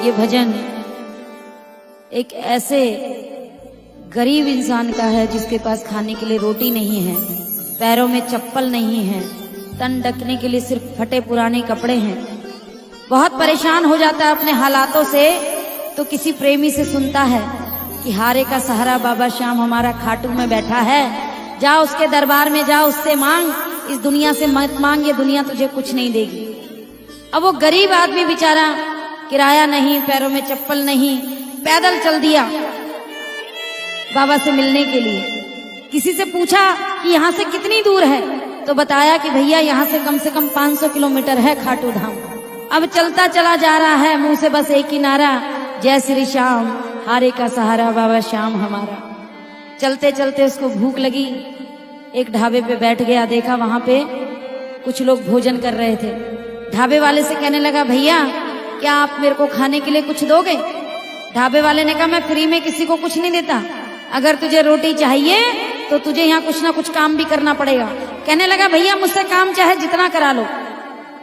ये भजन एक ऐसे गरीब इंसान का है जिसके पास खाने के लिए रोटी नहीं है, पैरों में चप्पल नहीं है, तन ढकने के लिए सिर्फ फटे पुराने कपड़े हैं। बहुत परेशान हो जाता है अपने हालातों से, तो किसी प्रेमी से सुनता है कि हारे का सहारा बाबा श्याम हमारा खाटू में बैठा है, जा उसके दरबार में जा, उससे मांग, इस दुनिया से मत मांग, ये दुनिया तुझे कुछ नहीं देगी। अब वो गरीब आदमी बेचारा किराया नहीं, पैरों में चप्पल नहीं, पैदल चल दिया बाबा से मिलने के लिए। किसी से पूछा कि यहाँ से कितनी दूर है, तो बताया कि भैया यहाँ से कम 500 किलोमीटर है खाटू धाम। अब चलता चला जा रहा है, मुंह से बस एक ही नारा, जय श्री श्याम, हारे का सहारा बाबा श्याम हमारा। चलते चलते उसको भूख लगी, एक ढाबे पे बैठ गया, देखा वहां पे कुछ लोग भोजन कर रहे थे। ढाबे वाले से कहने लगा, भैया क्या आप मेरे को खाने के लिए कुछ दोगे? ढाबे वाले ने कहा, मैं फ्री में किसी को कुछ नहीं देता, अगर तुझे रोटी चाहिए तो तुझे यहाँ कुछ ना कुछ काम भी करना पड़ेगा। कहने लगा, भैया मुझसे काम चाहे जितना करा लो,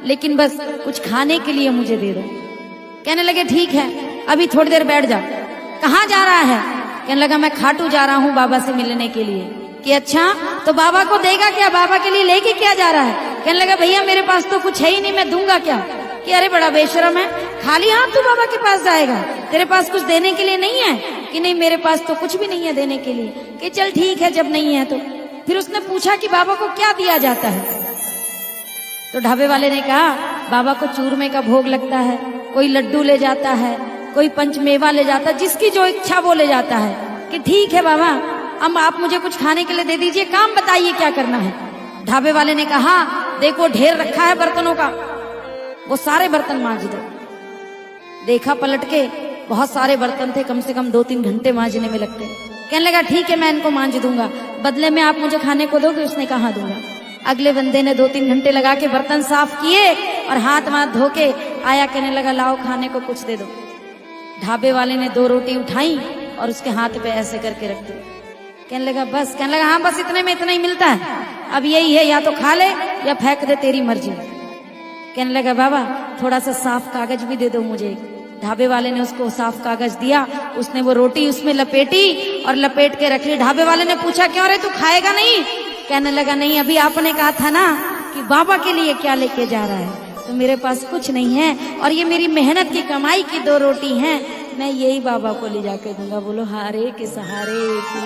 लेकिन बस कुछ खाने के लिए मुझे दे दो। कहने लगे, ठीक है, अभी थोड़ी देर बैठ जा। कहाँ जा रहा है? कहने लगा, मैं खाटू जा रहा हूँ बाबा से मिलने के लिए। कि अच्छा, तो बाबा को देगा क्या? बाबा के लिए लेके क्या जा रहा है? कहने लगा, भैया मेरे पास तो कुछ है ही नहीं, मैं दूंगा क्या? कि अरे बड़ा बेशरम है, खाली हाथ तू बाबा के पास जाएगा, तेरे पास कुछ देने के लिए नहीं है? कि नहीं, मेरे पास तो कुछ भी नहीं है देने के लिए। कि चल ठीक है, जब नहीं है तो। फिर उसने पूछा कि बाबा को क्या दिया जाता है? तो ढाबे वाले ने कहा, बाबा को चूरमे का भोग लगता है, कोई लड्डू ले जाता है, कोई पंचमेवा ले जाता है, जिसकी जो इच्छा वो ले जाता है। कि ठीक है बाबा, अब आप मुझे कुछ खाने के लिए दे दीजिए, काम बताइए क्या करना है? ढाबे वाले ने कहा, देखो ढेर रखा है बर्तनों का, वो सारे बर्तन मांज दो। देखा पलट के, बहुत सारे बर्तन थे, कम से कम 2-3 घंटे मांजने में लगते। कहने लगा, ठीक है मैं इनको मांज दूंगा, बदले में आप मुझे खाने को दोगे? उसने कहा, दूंगा। अगले बंदे ने 2-3 घंटे लगा के बर्तन साफ किए और हाथ धो के आया, कहने लगा, लाओ खाने को कुछ दे दो। ढाबे वाले ने 2 रोटी उठाई और उसके हाथ पे ऐसे करके रख दी। कहने लगा, बस? कहने लगा, हाँ बस इतने में इतना ही मिलता है, अब यही है, या तो खा ले या फेंक दे, तेरी मर्जी। कहने लगा, बाबा थोड़ा सा साफ कागज भी दे दो मुझे। ढाबे वाले ने उसको साफ कागज दिया, उसने वो रोटी उसमें लपेटी और लपेट के रख ली। ढाबे वाले ने पूछा, क्यों रे तू खाएगा नहीं? कहने लगा, नहीं, अभी आपने कहा था ना कि बाबा के लिए क्या लेके जा रहा है, तो मेरे पास कुछ नहीं है, और ये मेरी मेहनत की कमाई की 2 रोटी हैं, मैं यही बाबा को ले जाके दूंगा। बोलो हारे के सहारे की।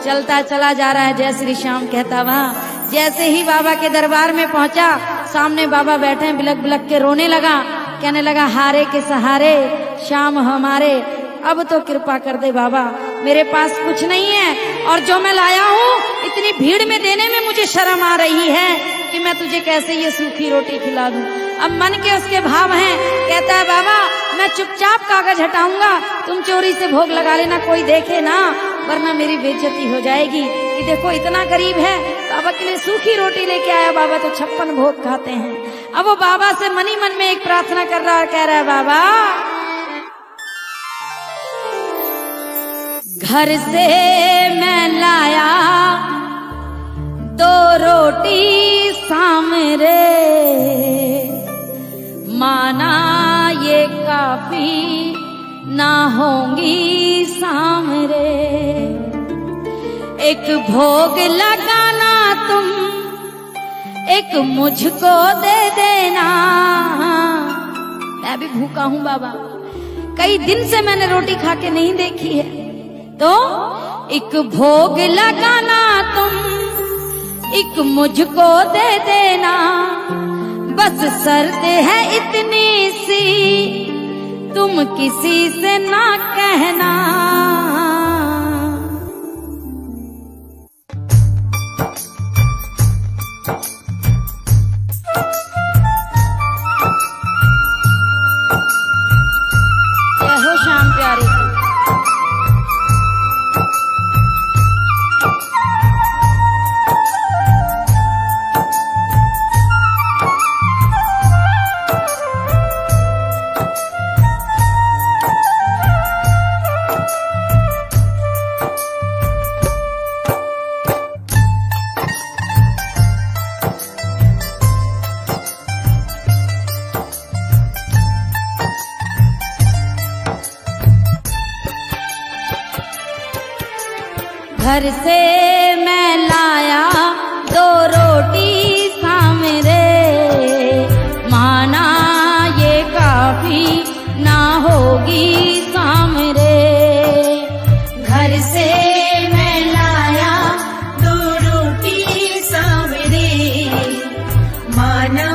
चलता चला जा रहा है, जय श्री श्याम कहता वहां। जैसे ही बाबा के दरबार में पहुंचा, सामने बाबा बैठे हैं, बिलक बिलक के रोने लगा। कहने लगा, हारे के सहारे श्याम हमारे, अब तो कृपा कर दे बाबा, मेरे पास कुछ नहीं है, और जो मैं लाया हूँ इतनी भीड़ में देने में मुझे शर्म आ रही है कि मैं तुझे कैसे ये सूखी रोटी खिला दूं। अब मन के उसके भाव हैं, कहता है, बाबा मैं चुपचाप कागज हटाऊंगा, तुम चोरी से भोग लगा लेना, कोई देखे ना, वरना मेरी बेइज्जती हो जाएगी। कि देखो इतना गरीब है, बाबा के लिए सूखी रोटी लेके आया, बाबा तो 56 भोग खाते हैं। अब वो बाबा से मन ही मन में एक प्रार्थना कर रहा है, कह रहा है, बाबा घर से मैं लाया 2 रोटी सामरे, माना ये काफी ना होंगी सामरे, एक भोग लगाना तुम, एक मुझको दे देना, मैं भी भूखा हूँ बाबा, कई दिन से मैंने रोटी खा के नहीं देखी है, तो एक भोग लगाना तुम, एक मुझको दे देना, बस शर्त है इतनी सी, तुम किसी से ना कहना। जय हो श्याम प्यारे की। घर से मैं लाया 2 रोटी सामने, माना ये काफी ना होगी सामरे। घर से मैं लाया 2 रोटी सामरे, माना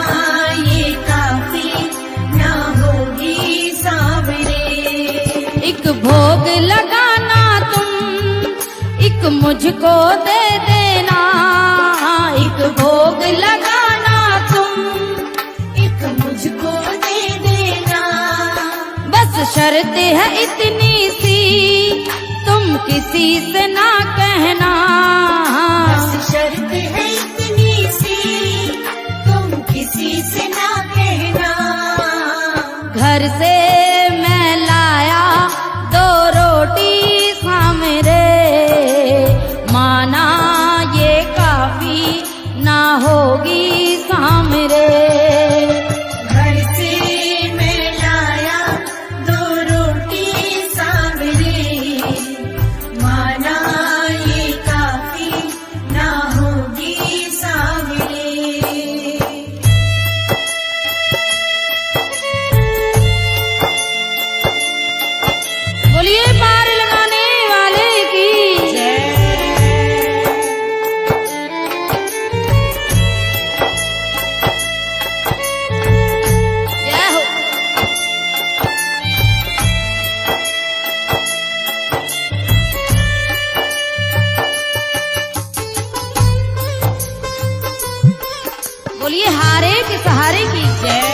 ये काफी ना होगी सामरे। एक भोग लगाना तुम, एक मुझको दे देना। एक भोग लगाना तुम, एक मुझको दे देना। बस शर्त है इतनी सी, तुम किसी से ना कहना। बस शर्त है इतनी सी, तुम किसी से ना कहना। घर से मैं लाया 2 रोटी सामरे, माना ये काफी ना होगी सामरे। घर से मैं लाया 2 रोटी सामरे, माना ये काफी ना होगी सामरे। बोलिए पार लगाने वाले की जय। जय हो। बोलिए हारे के सहारे की जय।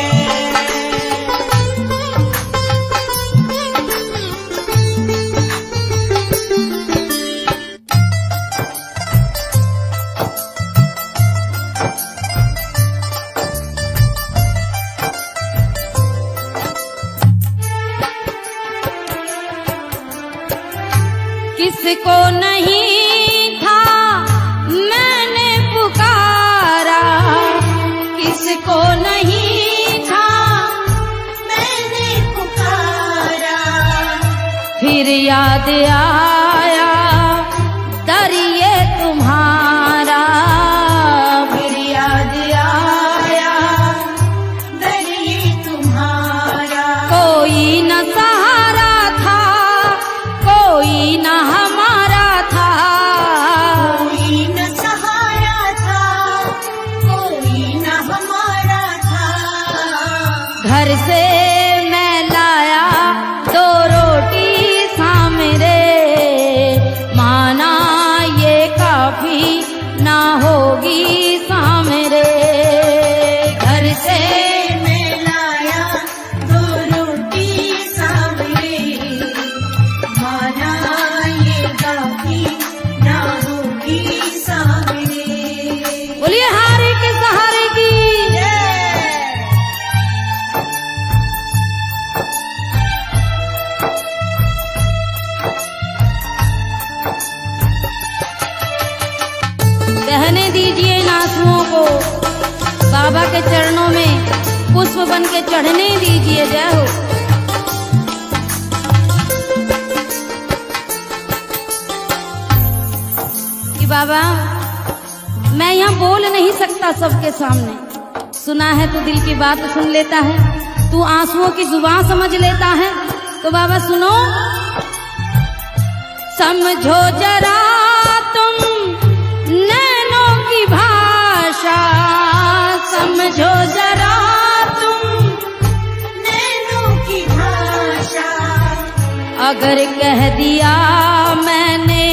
किसको नहीं था मैंने पुकारा, किसको नहीं था मैंने पुकारा। फिर याद आया दर ये तुम्हारा। फिर याद आया दर ये तुम्हारा। कोई न सहारा था, कोई न हमारा था। कोई न सहारा था, कोई न हमारा था। घर से मैं लाया 2 रोटी सामरे, माना ये काफी ना होगी सामरे। घर से मैं लाया 2 रोटी सामरे, माना ये काफी ना होगी सामरे। बोलिए हारे के सहारे की कहने दीजिए इन आंसुओं को, बाबा के चरणों में पुष्प बन के चढ़ने दीजिए। जय हो। कि बाबा मैं यहाँ बोल नहीं सकता सबके सामने, सुना है तो दिल की बात सुन लेता है, तू आंसुओं की जुबान समझ लेता है। तो बाबा सुनो, समझो जरा तुम नैनों की भाषा, समझो जरा तुम नैनों की भाषा। अगर कह दिया मैंने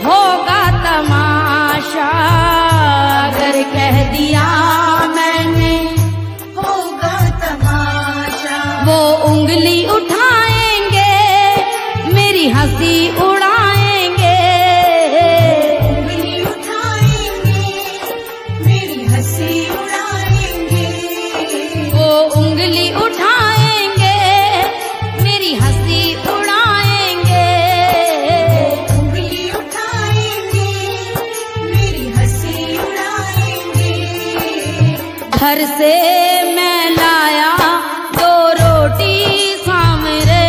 होगा तमाशा। अगर कह दिया मैंने होगा तमाशा। वो उंगली उठाएंगे मेरी हंसी उड़ाएंगे। उंगली उठाएंगे मेरी हंसी उड़ाएंगे। वो उंगली उठाएंगे मेरी हंसी उड़ाएंगे। उंगली उठाएंगे मेरी हंसी उड़ाएंगे। घर से मैं लाया 2 रोटी सामरे,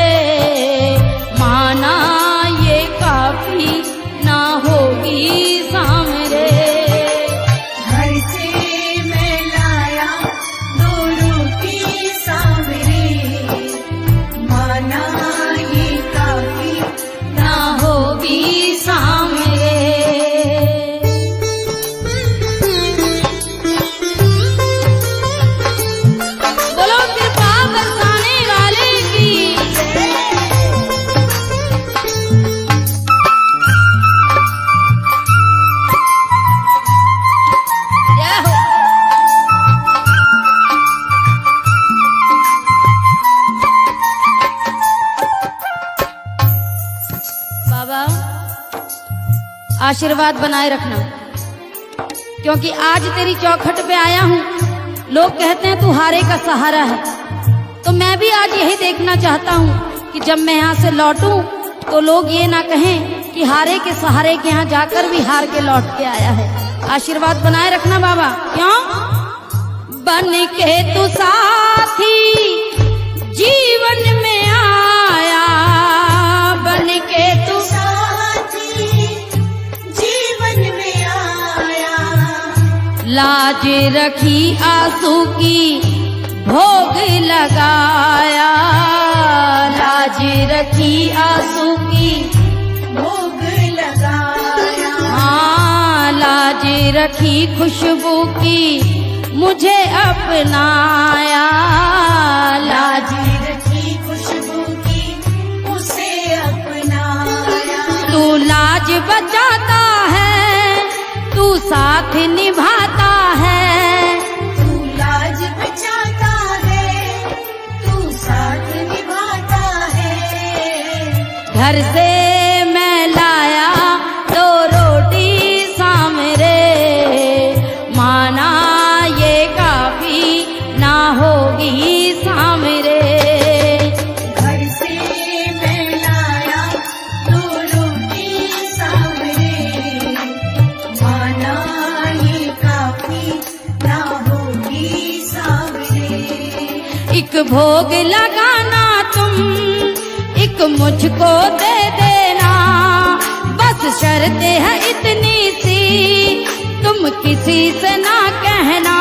माना ये आशीर्वाद बनाए रखना, क्योंकि आज तेरी चौखट पे आया हूँ। लोग कहते हैं तू हारे का सहारा है, तो मैं भी आज यही देखना चाहता हूँ कि जब मैं यहाँ से लौटूं तो लोग ये ना कहें कि हारे के सहारे के यहाँ जाकर भी हार के लौट के आया है। आशीर्वाद बनाए रखना बाबा। क्यों? बन के तू साथी जीवन में आया, बन के तू साथी जीवन में आया, लाज रखी आंसू की भोग लगाया, लाज रखी आंसू की भोग लगाया, हाँ लाज रखी खुशबू की मुझे अपनाया, लाज रखी खुशबू की उसे अपनाया। तू लाज बचाता है, तू साथ निभाता है, तू लाज बचाता है, तू साथ निभाता है। घर से मैं लाया 2 रोटी सामरे, माना ये काफी ना होगी सामरे। घर से मैं लाया 2 रोटी सामरे, माना ये काफी ना होगी सामरे। एक भोग लगाना तुम, एक मुझको दे देना, बस शर्त है इतनी सी, तुम किसी से ना कहना।